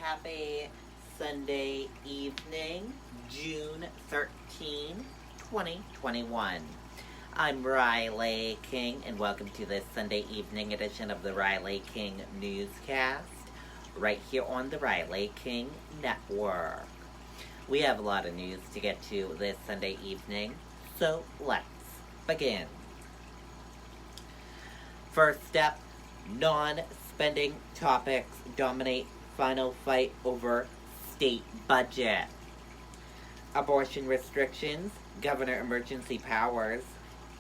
happy Sunday evening, June 13, 2021. I'm Riley King, and welcome to this Sunday evening edition of the Riley King Newscast, right here on the Riley King Network. We have a lot of news to get to this Sunday evening, so let's begin. First up, non-spending topics dominate final fight over state budget. Abortion restrictions, governor emergency powers,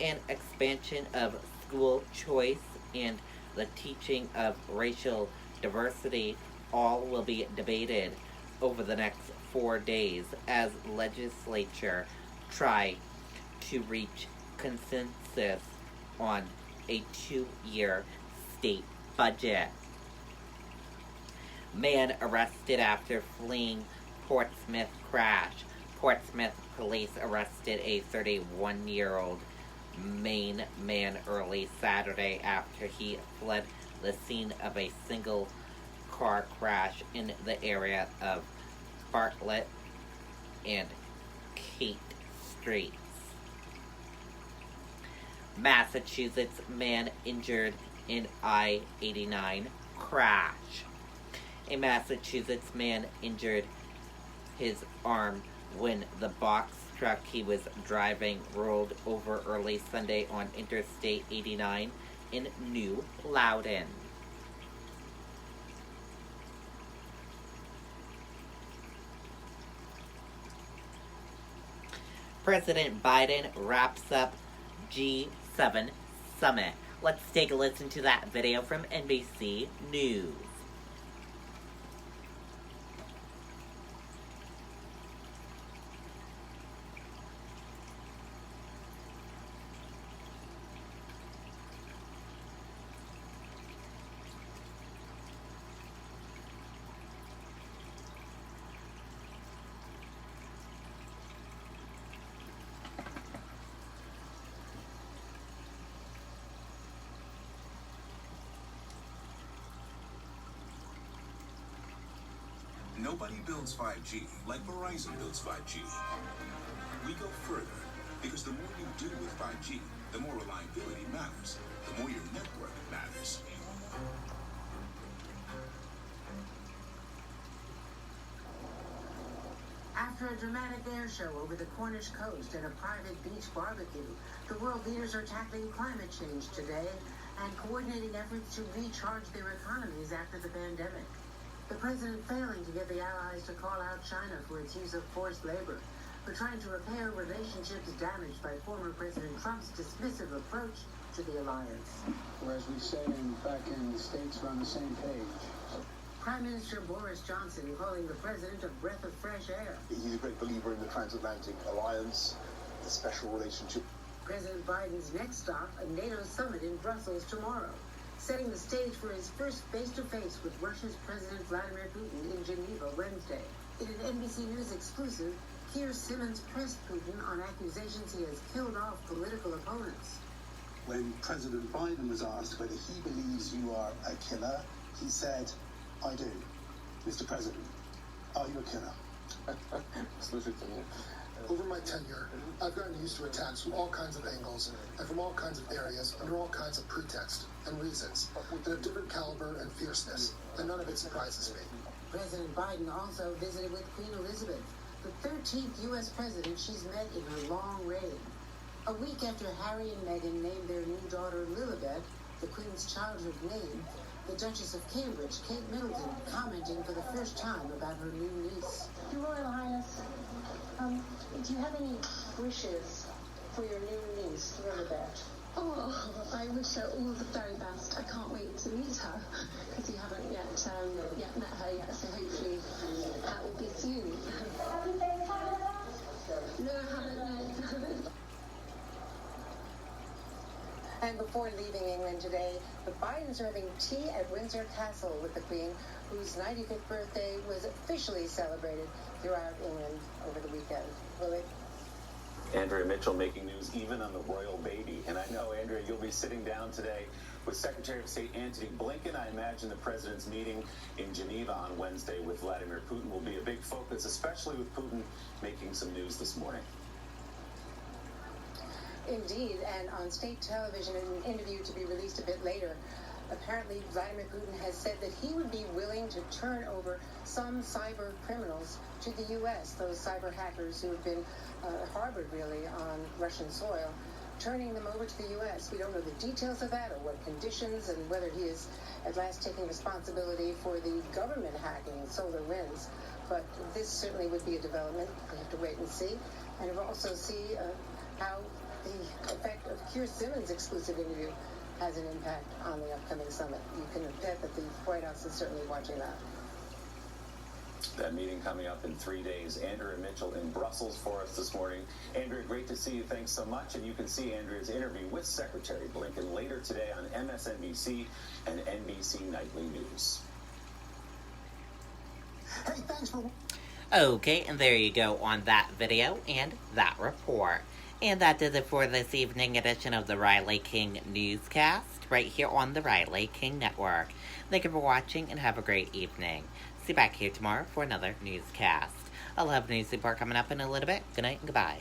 and expansion of school choice and the teaching of racial diversity all will be debated over the next 4 days as legislature try to reach consensus on a 2-year state budget. Man arrested after fleeing Portsmouth crash. Portsmouth police arrested a 31-year-old Maine man early Saturday after he fled the scene of a single car crash in the area of Bartlett and Kate Streets. Massachusetts man injured in I-89 crash. A Massachusetts man injured his arm when the box truck he was driving rolled over early Sunday on Interstate 89 in New Loudon. President Biden wraps up G7 summit. Let's take a listen to that video from NBC News. Nobody builds 5G like Verizon builds 5G. We go further because the more you do with 5G, the more reliability matters, the more your network matters. After a dramatic air show over the Cornish coast and a private beach barbecue, the world leaders are tackling climate change today and coordinating efforts to recharge their economies after the pandemic. The president failing to get the allies to call out China for its use of forced labor, but trying to repair relationships damaged by former President Trump's dismissive approach to the alliance. Or as we say back in the States, we're on the same page. Prime Minister Boris Johnson calling the president a breath of fresh air. He's a great believer in the transatlantic alliance, the special relationship. President Biden's next stop, a NATO summit in Brussels tomorrow, setting the stage for his first face-to-face with Russia's President Vladimir Putin in Geneva Wednesday. In an NBC News exclusive, Keir Simmons pressed Putin on accusations he has killed off political opponents. When President Biden was asked whether he believes you are a killer, he said, I do. Mr. President, are you a killer? Over my tenure, I've gotten used to attacks from all kinds of angles and from all kinds of areas under all kinds of pretext and reasons, and of different caliber and fierceness, and none of it surprises me. President Biden also visited with Queen Elizabeth, the 13th U.S. president she's met in her long reign. A week after Harry and Meghan named their new daughter Lilibet, the Queen's childhood name, the Duchess of Cambridge, Kate Middleton, commenting for the first time about her new niece. Your Royal Highness, do you have any wishes for your new niece, Lilibet? Oh, I wish her all the very best. I can't wait to meet her because you haven't yet met her yet, so hopefully that will be soon. No, I haven't, no. And before leaving England today, the Bidens are having tea at Windsor Castle with the Queen, whose 95th birthday was officially celebrated throughout England over the weekend. Willie? Andrea Mitchell making news even on the royal baby. And I know, Andrea, you'll be sitting down today with Secretary of State Antony Blinken. I imagine the president's meeting in Geneva on Wednesday with Vladimir Putin will be a big focus, especially with Putin making some news this morning. Indeed, and on state television in an interview to be released a bit later, apparently Vladimir Putin has said that he would be willing to turn over some cyber criminals to the U.S., those cyber hackers who have been harbored really on Russian soil, turning them over to the U.S. We don't know the details of that or what conditions and whether he is at last taking responsibility for the government hacking SolarWinds. But this certainly would be a development. We have to wait and see. And we'll also see how the effect of Keir Simmons' exclusive interview has an impact on the upcoming summit. You can bet that the White House is certainly watching that. That meeting coming up in 3 days. Andrea Mitchell in Brussels for us this morning. Andrea, great to see you. Thanks so much. And you can see Andrea's interview with Secretary Blinken later today on MSNBC and NBC Nightly News. Hey, thanks for... Okay, and there you go on that video and that report. And that does it for this evening edition of the Riley King Newscast, right here on the Riley King Network. Thank you for watching and have a great evening. See you back here tomorrow for another newscast. I'll have a news report coming up in a little bit. Good night and goodbye.